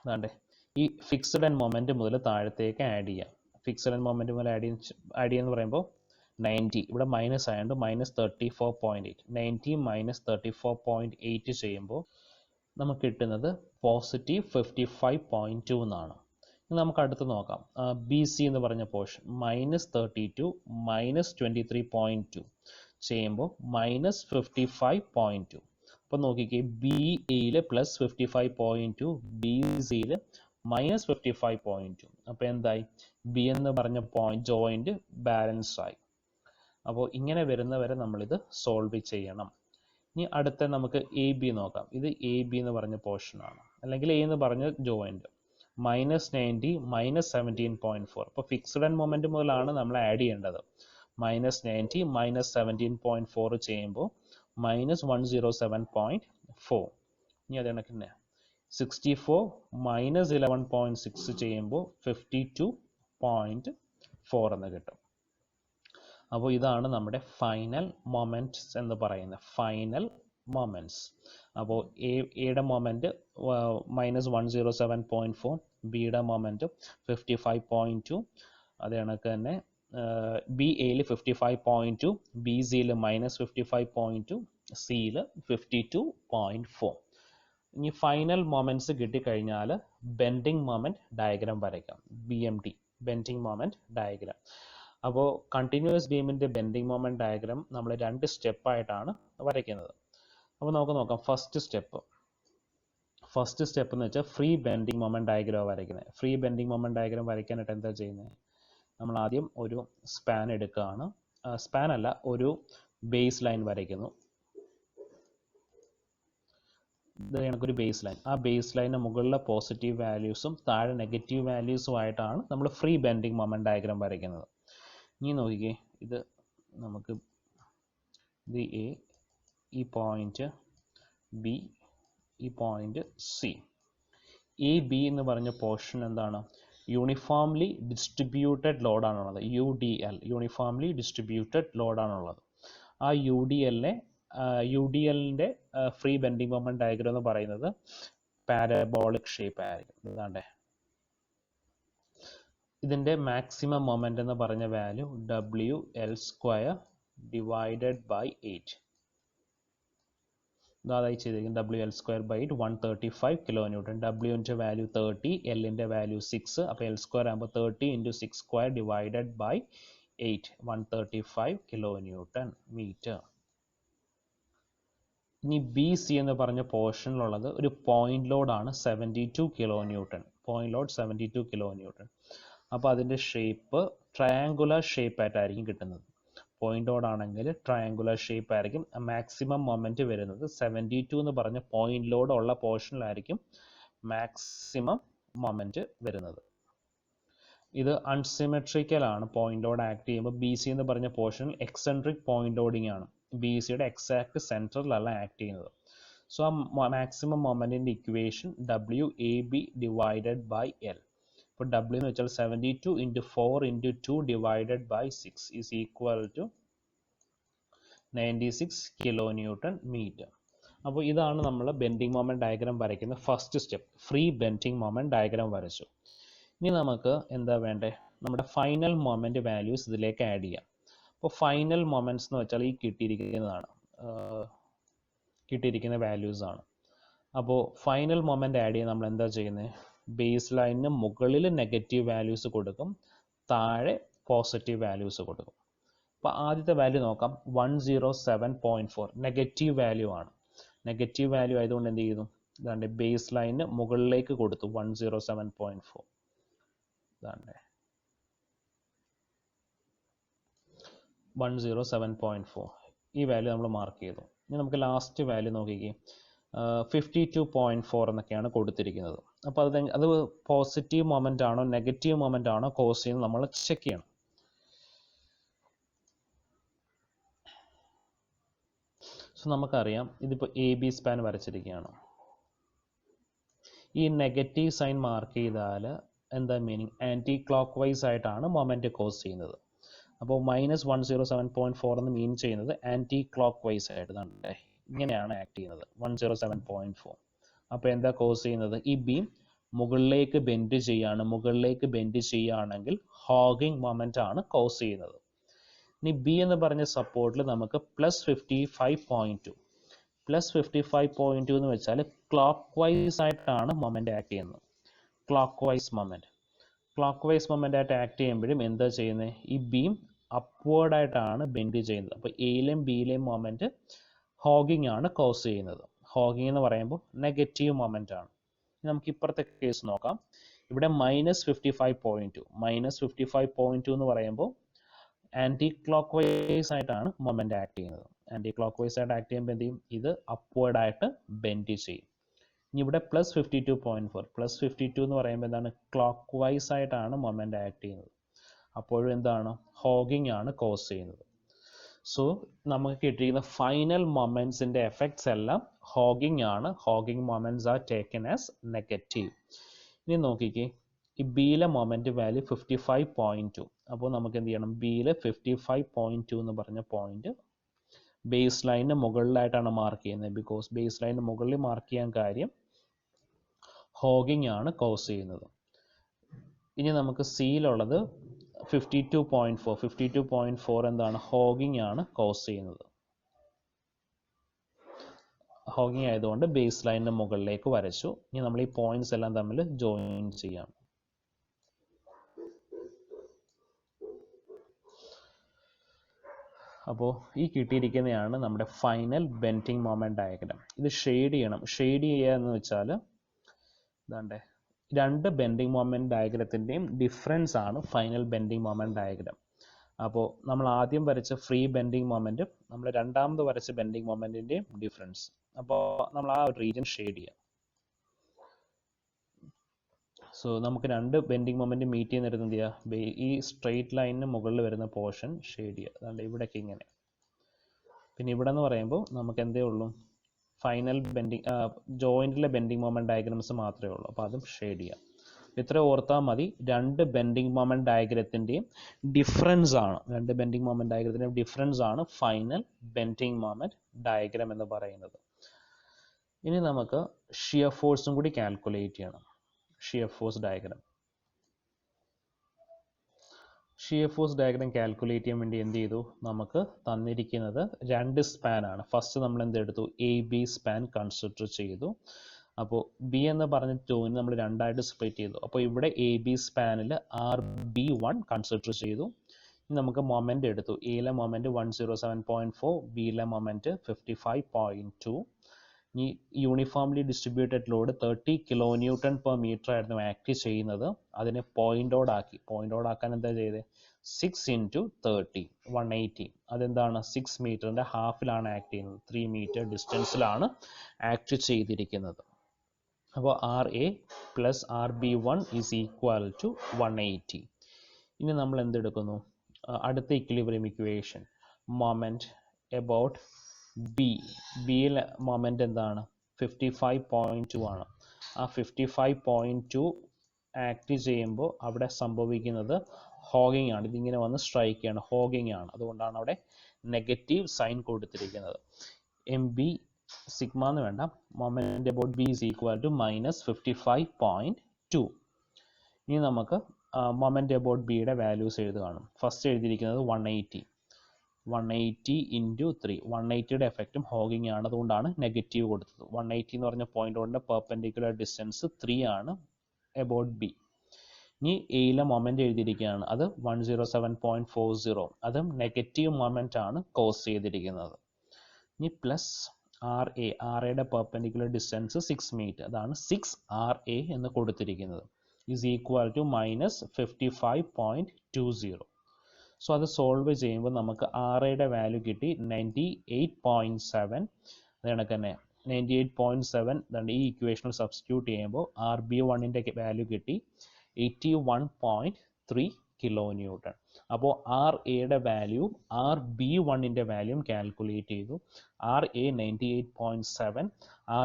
അതാണ്ട് ഈ ഫിക്സഡ് ആൻഡ് മൊമെന്റ് മുതൽ താഴത്തേക്ക് ആഡ് ചെയ്യാം. ഫിക്സഡ് ആൻഡ് മൊമെന്റ് മുതൽ ആഡ് ചെയ്യുമെന്ന് പറയുമ്പോൾ 90 ഇവിടെ മൈനസ് ആയതുകൊണ്ട് -34.8. 90 - 34.8 ചെയ്യുമ്പോൾ നമുക്ക് കിട്ടുന്നത് +55.2 എന്നാണ്. നമുക്ക് അടുത്ത് നോക്കാം. ബി സി എന്ന് പറഞ്ഞ പോർഷൻ -32 -23.2 ചെയ്യുമ്പോൾ -55.2. അപ്പോൾ നോക്കിക്കേ, ബി എയിൽ +55.2, ബി സിയിൽ -55.2. അപ്പോൾ എന്തായി? ബി എന്ന് പറഞ്ഞ ജോയിന്റ് ബാലൻസ് ആയി. അപ്പോൾ ഇങ്ങനെ വരുന്നവരെ നമ്മളിത് സോൾവ് ചെയ്യണം. ഇനി അടുത്ത നമുക്ക് എ ബി നോക്കാം. ഇത് എ ബി എന്ന് പറഞ്ഞ പോർഷനാണ്, അല്ലെങ്കിൽ എ എന്ന് പറഞ്ഞ ജോയിന്റ് -90 -17.4. അപ്പോൾ ഫിക്സ്ഡ് ആൻഡ് മൊമെന്റ് മുതലാണ് നമ്മൾ ആഡ് ചെയ്യേണ്ടത്. -90 -17.4 ചെയ്യുമ്പോൾ -107.4. ഇനി അത് കണക്ക് 64 -11.6 ചെയ്യുമ്പോൾ 52.4 എന്ന് കിട്ടും. അപ്പോൾ ഇതാണ് നമ്മുടെ ഫൈനൽ മൊമെന്റ്സ് എന്ന് പറയുന്നത്, ഫൈനൽ മൊമെന്റ്സ്. അപ്പോൾ എയുടെ മൊമെന്റ് -107.4, ബിയുടെ മൊമെന്റ് 55.2, അതേ കണക്ക് തന്നെ ബി എയിൽ 55.2, ബി സിയിൽ -55.2, സിയിൽ 52.4. ഇനി ഫൈനൽ മൊമെന്റ്സ് കിട്ടിക്കഴിഞ്ഞാൽ ബെൻഡിങ് മൊമെന്റ് ഡയഗ്രാം വരയ്ക്കാം. BMD, bending moment diagram. അപ്പോൾ കണ്ടിന്യൂസ് ബീമിൻ്റെ ബെൻഡിങ് മൊമെന്റ് ഡയഗ്രാം നമ്മൾ 2 സ്റ്റെപ്പായിട്ടാണ് വരയ്ക്കുന്നത്. അപ്പോൾ നമുക്ക് നോക്കാം. ഫസ്റ്റ് സ്റ്റെപ്പ് എന്ന് വെച്ചാൽ ഫ്രീ ബെൻഡിങ് മൊമെന്റ് ഡയഗ്രാം വരയ്ക്കുന്നത്. ഫ്രീ ബെൻഡിങ് മൊമെന്റ് ഡയഗ്രാം വരയ്ക്കാനായിട്ട് എന്താ ചെയ്യുന്നത്? നമ്മൾ ആദ്യം ഒരു സ്പാൻ എടുക്കുകയാണ്. സ്പാൻ അല്ല, ഒരു ബേസ് ലൈൻ വരയ്ക്കുന്നു. ഇത് കണക്കൊരു ബേസ് ലൈൻ. ആ ബേസ് ലൈനിന് മുകളിലെ പോസിറ്റീവ് വാല്യൂസും താഴെ നെഗറ്റീവ് വാല്യൂസും ആയിട്ടാണ് നമ്മൾ ഫ്രീ ബെൻഡിങ് മൊമെന്റ് ഡയഗ്രാം വരയ്ക്കുന്നത്. ഇനി നോക്കിക്കേ, ഇത് നമുക്ക് ഇത് എ, ഈ പോയിന്റ് ബി, ഈ പോയിന്റ് സി. എ ബി എന്ന് പറഞ്ഞ പോർഷൻ എന്താണ്? യൂണിഫോംലി ഡിസ്ട്രിബ്യൂട്ടഡ് ലോഡാണുള്ളത്. UDL, യൂണിഫോംലി ഡിസ്ട്രിബ്യൂട്ടഡ് ലോഡാണുള്ളത്. ആ UDLൻ്റെ ഫ്രീ ബെൻഡിങ് മൊമെന്റ് ഡയഗ്രാം എന്ന് പറയുന്നത് പാരബോളിക് ഷേപ്പ് ആയിരിക്കും. ഇതാണ്ടേ, ഇതിൻ്റെ മാക്സിമം മൊമെന്റ് എന്ന് പറഞ്ഞ വാല്യൂ WL² ഡിവൈഡഡ് ബൈ 8. അതായി ചെയ്തിരിക്കുന്നത് WL²/8 135 kN. Wൻ്റെ വാല്യൂ 30, Lൻ്റെ വാല്യൂ 6. അപ്പോൾ L² ആകുമ്പോൾ 30 × 6² ഡിവൈഡഡ് ബൈ 8, 135 kN. ഇനി ബി സി എന്ന് പറഞ്ഞ പോർഷനിലുള്ളത് ഒരു പോയിന്റ് ലോഡാണ് 72 kN. Point load 72 kN. അപ്പോൾ അതിൻ്റെ ഷേപ്പ് ട്രയാങ്കുലർ ഷേപ്പ് ആയിട്ടായിരിക്കും കിട്ടുന്നത്. പോയിന്റ് ലോഡ് ആണെങ്കിൽ ട്രയാങ്കുലർ ഷേപ്പ് ആയിരിക്കും. മാക്സിമം മൊമെന്റ് വരുന്നത് 72 എന്ന് പറഞ്ഞ പോയിന്റ് ലോഡ് ഉള്ള പോർഷനിലായിരിക്കും മാക്സിമം മൊമെന്റ് വരുന്നത്. ഇത് അൺസിമെട്രിക്കൽ ആണ്. പോയിന്റ് ലോഡ് ആക്ട് ചെയ്യുമ്പോൾ ബി സി എന്ന് പറഞ്ഞ പോർഷനിൽ എക്സെൻട്രിക് പോയിന്റ് ലോഡിംഗ് ആണ്. ബി സിയുടെ എക്സാക്ട് സെൻറ്ററിലല്ല ആക്ട് ചെയ്യുന്നത്. സോ ആ മാക്സിമം മൊമെന്റിന്റെ equation WAB divided by L. ഇപ്പോൾ W എന്ന് വെച്ചാൽ 72 × 4 × 2 divided by 6 is equal to 96 kN. അപ്പോൾ ഇതാണ് നമ്മൾ ബെൻഡിങ് മൊമെന്റ് ഡയഗ്രാം വരയ്ക്കുന്ന first step. Free bending moment diagram വരച്ചു. ഇനി നമുക്ക് എന്താ വേണ്ടേ? നമ്മുടെ ഫൈനൽ മൊമെന്റ് വാല്യൂസ് ഇതിലേക്ക് ആഡ് ചെയ്യാം. അപ്പോൾ ഫൈനൽ മൊമെന്റ്സ് എന്ന് വെച്ചാൽ ഈ കിട്ടിയിരിക്കുന്ന വാല്യൂസ് ആണ്. അപ്പോൾ ഫൈനൽ മൊമെന്റ് ആഡ് ചെയ്യാൻ നമ്മൾ എന്താ ചെയ്യുന്നത്? ബേസ് ലൈനിന് മുകളിൽ നെഗറ്റീവ് വാല്യൂസ് കൊടുക്കും, താഴെ പോസിറ്റീവ് വാല്യൂസ് കൊടുക്കും. അപ്പോൾ ആദ്യത്തെ വാല്യൂ നോക്കാം. 107.4 നെഗറ്റീവ് വാല്യൂ ആണ്. നെഗറ്റീവ് വാല്യൂ ആയതുകൊണ്ട് എന്ത് ചെയ്യുന്നു? ഇതാണ്ട് ബേസ് ലൈനിന് മുകളിലേക്ക് കൊടുത്തു 107.4. ഇതാണ്ട് 107.4 ഈ വാല്യൂ നമ്മൾ മാർക്ക് ചെയ്തു. ഇനി നമുക്ക് ലാസ്റ്റ് വാല്യൂ നോക്കിക്കേ. 52.4 എന്നൊക്കെയാണ് കൊടുത്തിരിക്കുന്നത്. അപ്പോൾ അത് പോസിറ്റീവ് മൊമെന്റ് ആണോ നെഗറ്റീവ് മൊമെന്റ് ആണോ കോസ് ചെയ്യുന്നത് നമ്മൾ ചെക്ക് ചെയ്യണം. സോ നമുക്കറിയാം, ഇതിപ്പോൾ AB സ്പാൻ വരച്ചിരിക്കുകയാണ്. ഈ നെഗറ്റീവ് സൈൻ മാർക്ക് ചെയ്താൽ എന്താ മീനിങ്? ആൻറ്റി ക്ലോക്ക് വൈസ് ആയിട്ടാണ് മൊമെന്റ് കോസ് ചെയ്യുന്നത്. അപ്പോൾ -107.4 എന്ന് മീൻ ചെയ്യുന്നത് ആൻറ്റി ക്ലോക്ക് വൈസ് ആയിട്ട് ഇങ്ങനെയാണ് ആക്ട് ചെയ്യുന്നത് 107.4. അപ്പോൾ എന്താ കോസ് ചെയ്യുന്നത്? ഈ ബീം മുകളിലേക്ക് ബെൻഡ് ചെയ്യുകയാണെങ്കിൽ ഹോഗിങ് മൊമെന്റ് ആണ് കോസ് ചെയ്യുന്നത്. ഇനി ബി എന്ന് പറഞ്ഞ സപ്പോർട്ടിൽ നമുക്ക് +55.2 എന്ന് വെച്ചാൽ ക്ലോക്ക് വൈസ് ആയിട്ടാണ് മൊമെന്റ് ആക്ട് ചെയ്യുന്നത്. Clock vice moment. Clock vice moment ആയിട്ട് ആക്ട് ചെയ്യുമ്പോഴും എന്താ ചെയ്യുന്നത്, ഈ ബീം അപ്വേർഡായിട്ടാണ് ബെൻഡ് ചെയ്യുന്നത്. അപ്പോൾ എയിലെയും ബിയിലെയും മൊമെൻറ്റ് ഹോഗിങ് ആണ് കോസ് ചെയ്യുന്നത്. ഹോഗിങ് എന്ന് പറയുമ്പോൾ നെഗറ്റീവ് മൊമെൻ്റ് ആണ്. നമുക്ക് ഇപ്പുറത്തെ കേസ് നോക്കാം. ഇവിടെ -55.2 -55.2 എന്ന് പറയുമ്പോൾ ആൻറ്റി ക്ലോക്ക് വൈസ് ആയിട്ടാണ് മൊമെൻ്റ് ആക്ട് ചെയ്യുന്നത്. ആൻറ്റി ക്ലോക്ക് വൈസ് ആയിട്ട് ആക്ട് ചെയ്യുമ്പോൾ എന്ത് ചെയ്യും, ഇത് അപ്വേർഡായിട്ട് ബെൻഡ് ചെയ്യും. ഇനി ഇവിടെ +52.4 +52 എന്ന് പറയുമ്പോൾ എന്താണ്, ക്ലോക്ക് വൈസ് ആയിട്ടാണ് മൊമെൻ്റ് ആക്ട് ചെയ്യുന്നത്. അപ്പോഴും എന്താണ്, ഹോഗിങ് ആണ് കോസ് ചെയ്യുന്നത്. സോ നമുക്ക് കിട്ടിയിരിക്കുന്ന ഫൈനൽ മൊമെൻറ്റ്സിൻ്റെ എഫക്ട്സ് എല്ലാം ഹോഗിങ് ആണ്. Hogging moments are taken as negative. ഇനി നോക്കിക്കേ, ഈ ബിയിലെ മൊമെൻറ്റ് വാല്യൂ 55.2. അപ്പോൾ നമുക്ക് എന്ത് ചെയ്യണം, ബിയിലെ 55.2 എന്ന് പറഞ്ഞ പോയിന്റ് ബേസ് ലൈനിന് മുകളിലായിട്ടാണ് മാർക്ക് ചെയ്യുന്നത്. ബിക്കോസ് ബേസ് ലൈനിന് മുകളിൽ മാർക്ക് ചെയ്യാൻ കാര്യം ഹോഗിങ് ആണ് കോസ് ചെയ്യുന്നത്. ഇനി നമുക്ക് സിയിലുള്ളത് 52.4 52.4 എന്താണ്, ഹോഗിങ് ആണ് കോസ് ചെയ്യുന്നത്. ഹോഗിങ് ആയതുകൊണ്ട് ബേസ് ലൈനിന് മുകളിലേക്ക് വരച്ചു. ഇനി നമ്മൾ ഈ പോയിന്റ്സ് എല്ലാം തമ്മിൽ ജോയിൻ ചെയ്യാം. അപ്പോൾ ഈ കിട്ടിയിരിക്കുന്നതാണ് നമ്മുടെ ഫൈനൽ ബെൻഡിങ് മൊമെന്റ് ഡയഗ്രാം. ഇത് ഷെയ്ഡ് ചെയ്യണം. ഷെയ്ഡ് ചെയ്യുക എന്ന് വെച്ചാൽ ഇതാണ്ടേ, രണ്ട് ബെൻഡിങ് മൊമെന്റ് ഡയഗ്രത്തിൻ്റെയും ഡിഫറൻസ് ആണ് ഫൈനൽ ബെൻഡിങ് മൊമെന്റ് ഡയഗ്രാം. അപ്പോൾ നമ്മൾ ആദ്യം വരച്ച ഫ്രീ ബെൻഡിങ് മൊമെന്റും നമ്മൾ രണ്ടാമത് വരച്ച ബെൻഡിങ് മൊമെന്റിൻ്റെയും ഡിഫറൻസ്. അപ്പോൾ നമ്മൾ ആ ഒരു റീജിയൻ ഷെയ്ഡ് ചെയ്യാം. സോ നമുക്ക് രണ്ട് ബെൻഡിങ് മൊമെന്റ് മീറ്റ് ചെയ്യുന്നിടത്ത് എന്ത് ചെയ്യുക, ഈ സ്ട്രെയിറ്റ് ലൈനിന് മുകളിൽ വരുന്ന പോർഷൻ ഷെയ്ഡ് ചെയ്യുക. അതുകൊണ്ട് ഇവിടെയൊക്കെ ഇങ്ങനെ. പിന്നെ ഇവിടെ എന്ന് പറയുമ്പോൾ നമുക്ക് എന്തേ ഉള്ളൂ, ഫൈനൽ ബെൻഡിങ് ജോയിൻറ്റിലെ ബെൻഡിങ് മൊമെന്റ് ഡയഗ്രാംസ് മാത്രമേ ഉള്ളൂ. അപ്പോൾ അതും ഷെയ്ഡ് ചെയ്യാം. ഇത്ര ഓർത്താൽ മതി. രണ്ട് ബെൻഡിങ് മൊമെന്റ് ഡയഗ്രത്തിൻ്റെയും ഡിഫറൻസ് ആണ്, രണ്ട് ബെൻഡിങ് മൊമെന്റ് ഡയഗ്രത്തിൻ്റെയും ഡിഫറൻസ് ആണ് ഫൈനൽ ബെൻഡിങ് മൊമെന്റ് ഡയഗ്രാം എന്ന് പറയുന്നത്. ഇനി നമുക്ക് ഷിയർ ഫോഴ്സും കൂടി കാൽക്കുലേറ്റ് ചെയ്യണം. Shear force diagram. Shear force diagram calculate ചെയ്യാൻ വേണ്ടി എന്ത് ചെയ്തു, നമുക്ക് തന്നിരിക്കുന്നത് രണ്ട് സ്പാൻ ആണ്. ഫസ്റ്റ് നമ്മൾ എന്തെടുത്തു, AB സ്പാൻ കൺസിഡർ ചെയ്തു. അപ്പോൾ ബി എന്ന് പറഞ്ഞ ടൂവിന് നമ്മൾ രണ്ടായിട്ട് സ്പ്ലിറ്റ് ചെയ്തു. അപ്പോൾ ഇവിടെ AB സ്പാനിൽ RB1 കൺസിഡർ ചെയ്തു. നമുക്ക് മൊമെന്റ് എടുത്തു. എയിലെ മൊമെന്റ് 107.4, ബിയിലെ മൊമെന്റ് 55.2. ഈ യൂണിഫോംലി ഡിസ്ട്രിബ്യൂട്ടഡ് ലോഡ് 30 kN/m ആയിരുന്നു ആക്ട് ചെയ്യുന്നത്. അതിനെ പോയിന്റ് ഔട്ട് ആക്കി. പോയിന്റ് ഔട്ട് ആക്കാൻ എന്താ ചെയ്തത്, 6 × 30 180. അതെന്താണ്, 6 മീറ്ററിന്റെ ഹാഫിലാണ് ആക്ട് ചെയ്യുന്നത്. 3 മീറ്റർ ഡിസ്റ്റൻസിലാണ് ആക്ട് ചെയ്തിരിക്കുന്നത്. അപ്പോൾ RA + RB1 = 180. ഇനി നമ്മൾ എന്തെടുക്കുന്നു, അടുത്ത ഇക്വിലിബ്രിയം ഇക്വേഷൻ, മൊമെന്റ് എബൌട്ട് ബിയിലെ മൊമെന്റ് എന്താണ്, 55.2 ആണ്. ആ 55.2 ആക്ട് ചെയ്യുമ്പോൾ അവിടെ സംഭവിക്കുന്നത് ഹോഗിങ് ആണ്. ഇതിങ്ങനെ വന്ന് സ്ട്രൈക്ക് ചെയ്യാണ്, ഹോഗിങ് ആണ്. അതുകൊണ്ടാണ് അവിടെ നെഗറ്റീവ് സൈൻ കൊടുത്തിരിക്കുന്നത്. MB സിഗ്മ എന്ന് വേണ്ട, മൊമെന്റ് എബൌട്ട് B = -55.2. ഇനി നമുക്ക് മൊമെന്റ് എബൌട്ട് ബിയുടെ വാല്യൂസ് എഴുതുകയാണ്. ഫസ്റ്റ് എഴുതിയിരിക്കുന്നത് 180 × 3. 180യുടെ എഫക്റ്റും ഹോഗിങ് ആണ്, അതുകൊണ്ടാണ് നെഗറ്റീവ് കൊടുത്തത്. 180 എന്ന് പറഞ്ഞ പോയിന്റോടെ പെർപെൻഡിക്കുലർ ഡിസ്റ്റൻസ് 3 ആണ് എബൌട്ട് ബി. ഇനി എയിലെ മൊമെന്റ് എഴുതിയിരിക്കുകയാണ്, അത് 107.40. അതും നെഗറ്റീവ് മൊമെന്റ് ആണ് കോസ് ചെയ്തിരിക്കുന്നത്. ഇനി പ്ലസ് RAയുടെ പെർപെൻഡിക്കുലർ ഡിസ്റ്റൻസ് 6 മീറ്റർ, അതാണ് 6RA എന്ന് കൊടുത്തിരിക്കുന്നത്, = -55.20. സോ അത് സോൾവ് ചെയ്യുമ്പോൾ നമുക്ക് RAയുടെ വാല്യൂ കിട്ടി 98.7. അത് കണക്ക് തന്നെ 98.7 ഈ ഇക്വേഷനിൽ സബ്സ്റ്റിറ്റ്യൂട്ട് ചെയ്യുമ്പോൾ RB1ൻ്റെ വാല്യൂ കിട്ടി 81.3 kN. അപ്പോൾ RAയുടെ വാല്യൂ RB1ൻ്റെ വാല്യൂം കാൽക്കുലേറ്റ് ചെയ്തു. RA 98.7,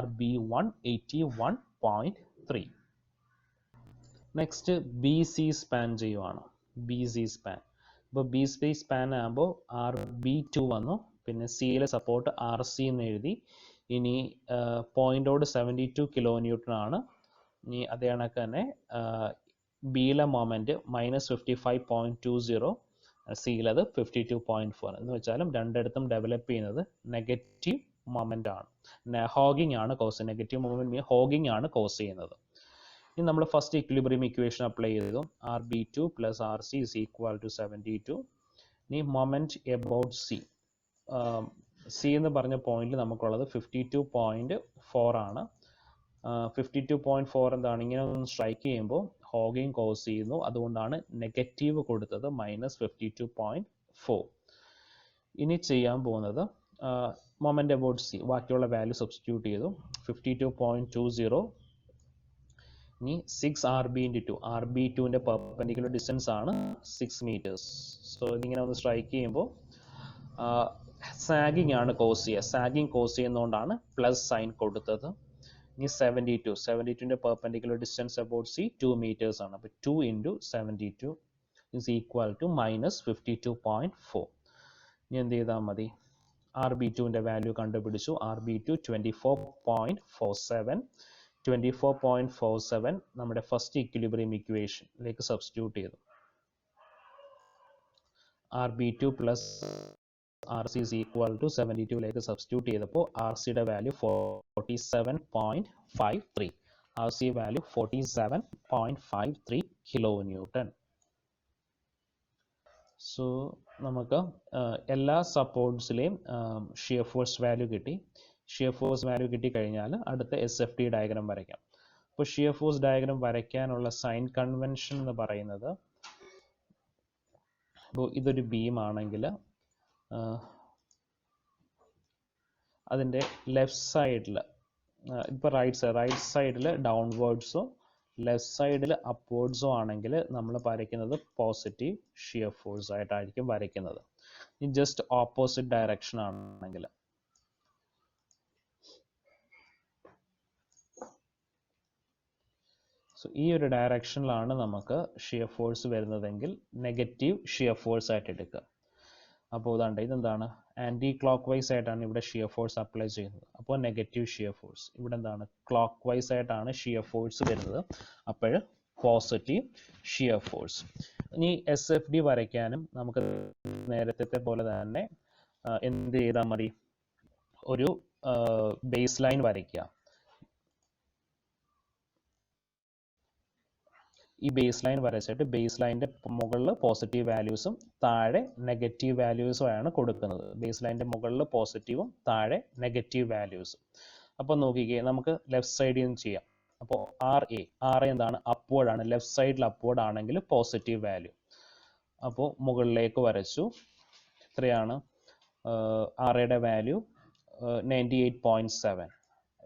RB1 81.3. Next BC span ചെയ്യുവാണ്. BC span. അപ്പോൾ BC സ്പാൻ ആകുമ്പോൾ RB2 വന്നു, പിന്നെ സിയിലെ സപ്പോർട്ട് RC എന്ന് എഴുതി. ഇനി പോയിന്റോട് 72 kN ആണ്. ഇനി അതേ കണക്ക് തന്നെ ബിയിലെ മൊമെന്റ് -55.20, സിയിലത് 52.4. എന്ന് വെച്ചാലും രണ്ടിടത്തും ഡെവലപ്പ് ചെയ്യുന്നത് നെഗറ്റീവ് മൊമെന്റ് ആണ്, ഹോഗിങ് ആണ് കോസ്. നെഗറ്റീവ് മൊമെന്റ് ഹോഗിങ് ആണ് കോസ് ചെയ്യുന്നത്. ഇനി നമ്മൾ ഫസ്റ്റ് ഇക്വിലിബ്രിയം ഇക്വേഷൻ അപ്ലൈ ചെയ്തു. RB2 plus RC is equal to 72. ഇനി മൊമെൻറ്റ് എബൌട്ട് സി, സി എന്ന് പറഞ്ഞ പോയിന്റിൽ നമുക്കുള്ളത് 52.4 ആണ്. 52.4 എന്താണ്, ഇങ്ങനെ ഒന്ന് സ്ട്രൈക്ക് ചെയ്യുമ്പോൾ ഹോഗിങ് കോസ് ചെയ്യുന്നു, അതുകൊണ്ടാണ് നെഗറ്റീവ് കൊടുത്തത് -52.4. ഇനി ചെയ്യാൻ പോകുന്നത് മൊമെൻറ്റ് എബൌട്ട് സി, ബാക്കിയുള്ള വാല്യൂ സബ്സ്റ്റിറ്റ്യൂട്ട് ചെയ്തു. 52.20. ഇനി 6 RB × 2, RB2ൻ്റെ പെർപെൻഡിക്കുലർ ഡിസ്റ്റൻസ് ആണ് 6 meters. സോ ഇതിങ്ങനെ ഒന്ന് സ്ട്രൈക്ക് ചെയ്യുമ്പോൾ സാഗിങ് ആണ് കോസ് ചെയ്യുക. സാഗിങ് കോസ് ചെയ്യുന്നതുകൊണ്ടാണ് പ്ലസ് സൈൻ കൊടുത്തത്. ഇനി 72ൻ്റെ perpendicular distance about C 2 meters ആണ്. അപ്പോൾ 2 × 72 ഇസ് ഈക്വൽ ടു -52.4. ഇനി എന്ത് ചെയ്താൽ മതി, RB2ൻ്റെ വാല്യൂ കണ്ടുപിടിച്ചു. RB2 24.47. 24.47 നമ്മുടെ ഫസ്റ്റ് ഇക്വിലിബ്രിയം ഇക്വേഷനിലേക്ക് സബ്സ്റ്റിറ്റ്യൂട്ട് ചെയ്തു. RB2 plus RC is equal to 72ലേക്ക് സബ്സ്റ്റിറ്റ്യൂട്ട് ചെയ്തപ്പോൾ RCയുടെ value 47.53. RC value 47.53 kN. So നമുക്ക് എല്ലാ സപ്പോർട്ട്സിലെയും ഷിയർ ഫോഴ്സ് വാല്യൂ കിട്ടി. ഷിയർ ഫോഴ്സ് വാല്യൂ കിട്ടിക്കഴിഞ്ഞാൽ അടുത്ത SFT ഡയഗ്രാം വരയ്ക്കാം. അപ്പോൾ ഷിയർ ഫോഴ്സ് ഡയഗ്രാം വരയ്ക്കാനുള്ള സൈൻ കൺവെൻഷൻ എന്ന് പറയുന്നത്, അപ്പോൾ ഇതൊരു ബീം ആണെങ്കിൽ അതിൻ്റെ ലെഫ്റ്റ് സൈഡിൽ, ഇപ്പോൾ റൈറ്റ് സൈഡിൽ ഡൗൺവേർഡ്സോ ലെഫ്റ്റ് സൈഡിൽ അപ്വേർഡ്സോ ആണെങ്കിൽ നമ്മൾ വരയ്ക്കുന്നത് പോസിറ്റീവ് ഷിയർ ഫോഴ്സ് ആയിട്ടായിരിക്കും വരയ്ക്കുന്നത്. ഇനി ജസ്റ്റ് ഓപ്പോസിറ്റ് ഡയറക്ഷൻ ആണെങ്കിൽ, സോ ഈ ഒരു ഡയറക്ഷനിലാണ് നമുക്ക് ഷിയർ ഫോഴ്സ് വരുന്നതെങ്കിൽ നെഗറ്റീവ് ഷിയർ ഫോഴ്സ് ആയിട്ട് എടുക്കുക. അപ്പോൾ ഇതാണ്ട് ഇതെന്താണ്, ആൻറ്റി ക്ലോക്ക് വൈസ് ആയിട്ടാണ് ഇവിടെ ഷിയർ ഫോഴ്സ് അപ്ലൈ ചെയ്യുന്നത്. അപ്പോൾ നെഗറ്റീവ് ഷിയർ ഫോഴ്സ്. ഇവിടെ എന്താണ്, ക്ലോക്ക് വൈസ് ആയിട്ടാണ് ഷിയർ ഫോഴ്സ് വരുന്നത്, അപ്പോൾ പോസിറ്റീവ് ഷിയർ ഫോഴ്സ്. ഇനി SFD വരയ്ക്കാനും നമുക്ക് നേരത്തെ പോലെ തന്നെ എന്ത് ചെയ്താൽ മതി, ഒരു ബേസ് ലൈൻ വരയ്ക്കുക. ഈ ബേസ് ലൈൻ വരച്ചിട്ട് ബേസ് ലൈനിൻ്റെ മുകളിൽ പോസിറ്റീവ് വാല്യൂസും താഴെ നെഗറ്റീവ് വാല്യൂസും ആണ് കൊടുക്കുന്നത്. ബേസ് ലൈനിൻ്റെ മുകളിൽ പോസിറ്റീവും താഴെ നെഗറ്റീവ് വാല്യൂസും. അപ്പോൾ നോക്കിക്കേ, നമുക്ക് ലെഫ്റ്റ് സൈഡിൽ നിന്ന് ചെയ്യാം. അപ്പോൾ RA എന്താണ്, അപ്വേർഡ് ആണ്. ലെഫ്റ്റ് സൈഡിൽ അപ്വേർഡ് ആണെങ്കിൽ പോസിറ്റീവ് വാല്യൂ. അപ്പോൾ മുകളിലേക്ക് വരച്ചു. എത്രയാണ് RAയുടെ വാല്യൂ 98.7.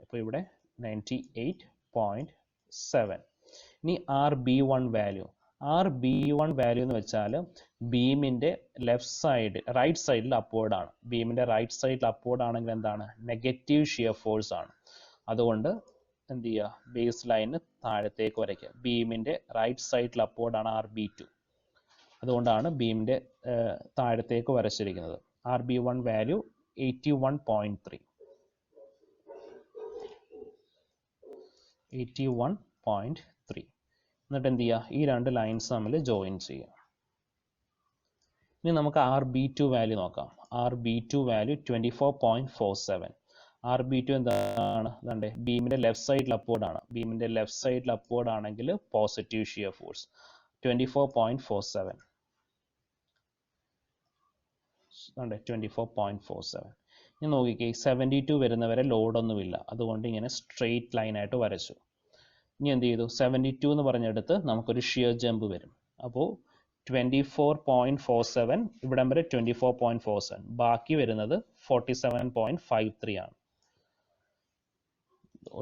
അപ്പോൾ ഇവിടെ 98.7. ഇനി RB1 വാല്യൂ. RB1 വാല്യൂ എന്ന് വെച്ചാൽ ബീമിൻ്റെ റൈറ്റ് സൈഡിൽ അപ്വേർഡ് ആണ്. ബീമിൻ്റെ റൈറ്റ് സൈഡിൽ അപ്വേർഡ് ആണെങ്കിൽ എന്താണ്, നെഗറ്റീവ് ഷിയർ ഫോഴ്സ് ആണ്. അതുകൊണ്ട് എന്ത് ചെയ്യുക, ബേസ് ലൈന് താഴത്തേക്ക് വരയ്ക്കുക. ബീമിൻ്റെ റൈറ്റ് സൈഡിൽ അപ്വേർഡ് ആണ് RB2, അതുകൊണ്ടാണ് ബീമിൻ്റെ താഴത്തേക്ക് വരച്ചിരിക്കുന്നത്. RB1 value 81.3. 81.3. എന്നിട്ട് എന്ത് ചെയ്യുക, ഈ രണ്ട് ലൈൻസ് തമ്മിൽ ജോയിൻ ചെയ്യുക. ഇനി നമുക്ക് RB2 വാല്യൂ നോക്കാം. RB2 value 24.47. RB2 എന്താണ്, അതാണ്ട് ബീമിൻ്റെ ലെഫ്റ്റ് സൈഡിൽ അപ്വേർഡ് ആണ്. ബീമിൻ്റെ ലെഫ്റ്റ് സൈഡിൽ അപ്വേർഡ് ആണെങ്കിൽ പോസിറ്റീവ് ഷിയർ ഫോഴ്സ് 24.47. 24.47. ഇനി നോക്കിക്കേ, 72 വരുന്നവരെ ലോഡൊന്നുമില്ല, അതുകൊണ്ട് ഇങ്ങനെ സ്ട്രെയിറ്റ് ലൈനായിട്ട് വരച്ചു. ഇനി എന്ത് ചെയ്തു, 72 എന്ന് പറഞ്ഞെടുത്ത് നമുക്കൊരു ഷിയർ ജമ്പ് വരും. അപ്പോൾ 24.47 ഇവിടം വരെ 24.47, ബാക്കി വരുന്നത് 47.53 ആണ്.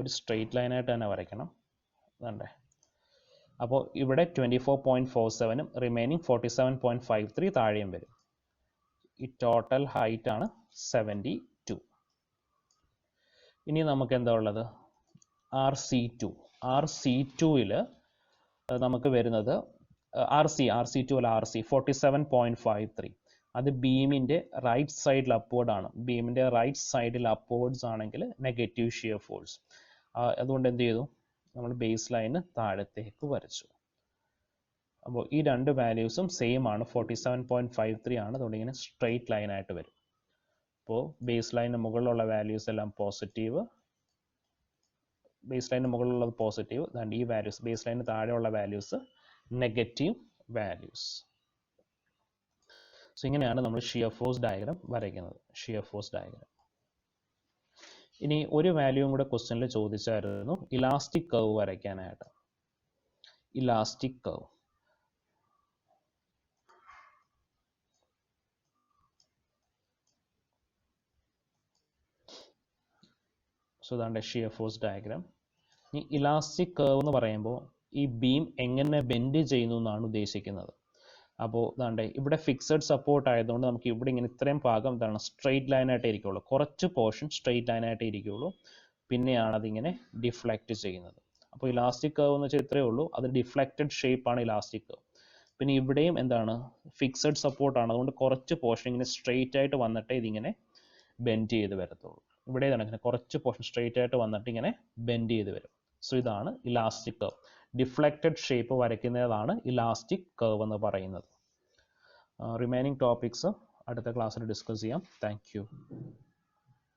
ഒരു സ്ട്രെയിറ്റ് ലൈനായിട്ട് തന്നെ വരയ്ക്കണം. അതണ്ടേ, അപ്പോൾ ഇവിടെ 24.47ഉം റിമൈനിങ് 47.53 താഴെയും വരും. ഈ ടോട്ടൽ ഹൈറ്റ് ആണ് 72. ഇനി നമുക്ക് എന്താ ഉള്ളത്, RC2. RC2ൽ നമുക്ക് വരുന്നത് RC2 അല്ല, RC 47.53. അത് ബീമിൻ്റെ റൈറ്റ് സൈഡിൽ അപ്വേർഡ് ആണ്. ബീമിൻ്റെ റൈറ്റ് സൈഡിൽ അപ്വേർഡ്സ് ആണെങ്കിൽ നെഗറ്റീവ് ഷിയർ ഫോഴ്സ്. അതുകൊണ്ട് എന്ത് ചെയ്തു, നമ്മൾ ബേസ് ലൈന് താഴത്തേക്ക് വരച്ചു. അപ്പോൾ ഈ രണ്ട് വാല്യൂസും സെയിം ആണ്, 47.53 ആണ്. അതുകൊണ്ട് ഇങ്ങനെ സ്ട്രെയിറ്റ് ലൈനായിട്ട് വരും. അപ്പോൾ ബേസ് ലൈനിന് മുകളിലുള്ള വാല്യൂസ് എല്ലാം പോസിറ്റീവ്, ബേസ് ലൈനിന് മുകളിലുള്ളത് പോസിറ്റീവ്, ദാണ്ട് ഈ വാല്യൂസ് ബേസ് ലൈനിന് താഴെയുള്ള വാല്യൂസ് നെഗറ്റീവ് വാല്യൂസ്. സോ ഇങ്ങനെയാണ് നമ്മൾ ഷിയർ ഫോഴ്സ് ഡയഗ്രാം വരയ്ക്കുന്നത്, ഷിയർ ഫോഴ്സ് ഡയഗ്രാം. ഇനി ഒരു വാല്യൂവും കൂടെ ക്വസ്റ്റ്യനിൽ ചോദിച്ചായിരുന്നു, ഇലാസ്റ്റിക് കർവ് വരയ്ക്കാനായിട്ട്. Elastic curve. സോ ദാണ്ട് ഷിയർ ഫോഴ്സ് ഡയഗ്രാം. ഈ ഇലാസ്റ്റിക് കർവ് എന്ന് പറയുമ്പോൾ ഈ ബീം എങ്ങനെ ബെൻഡ് ചെയ്യുന്നു എന്നാണ് ഉദ്ദേശിക്കുന്നത്. അപ്പോൾ ദാണ്ട് ഇവിടെ ഫിക്സഡ് സപ്പോർട്ട് ആയതുകൊണ്ട് നമുക്ക് ഇവിടെ ഇങ്ങനെ ഇത്രയും ഭാഗം എന്താണ് സ്ട്രെയിറ്റ് ലൈനായിട്ടേ ഇരിക്കുകയുള്ളൂ, കുറച്ച് പോർഷൻ സ്ട്രെയിറ്റ് ലൈനായിട്ടേ ഇരിക്കുകയുള്ളൂ, പിന്നെയാണ് അതിങ്ങനെ ഡിഫ്ലക്റ്റ് ചെയ്യുന്നത്. അപ്പോൾ ഇലാസ്റ്റിക് കർവ് എന്ന് വെച്ചാൽ ഇത്രയേ ഉള്ളൂ, അത് ഡിഫ്ലക്റ്റഡ് ഷേപ്പാണ് ഇലാസ്റ്റിക് കർവ്. പിന്നെ ഇവിടെയും എന്താണ് ഫിക്സഡ് സപ്പോർട്ടാണ്, അതുകൊണ്ട് കുറച്ച് പോർഷൻ ഇങ്ങനെ സ്ട്രെയിറ്റ് ആയിട്ട് വന്നിട്ടേ ഇതിങ്ങനെ ബെൻഡ് ചെയ്ത് വരത്തുള്ളൂ. ഇവിടെ ഇങ്ങനെ കുറച്ച് പോർഷൻ സ്ട്രെയിറ്റ് ആയിട്ട് വന്നിട്ട് ഇങ്ങനെ ബെൻഡ് ചെയ്ത് വരും. സോ ഇതാണ് ഇലാസ്റ്റിക് കർവ്. ഡിഫ്ലക്റ്റഡ് ഷേപ്പ് വരയ്ക്കുന്നതാണ് ഇലാസ്റ്റിക് കർവ് എന്ന് പറയുന്നത്. റിമൈനിങ് ടോപ്പിക്സ് അടുത്ത ക്ലാസ്സിൽ ഡിസ്കസ് ചെയ്യാം. Thank U.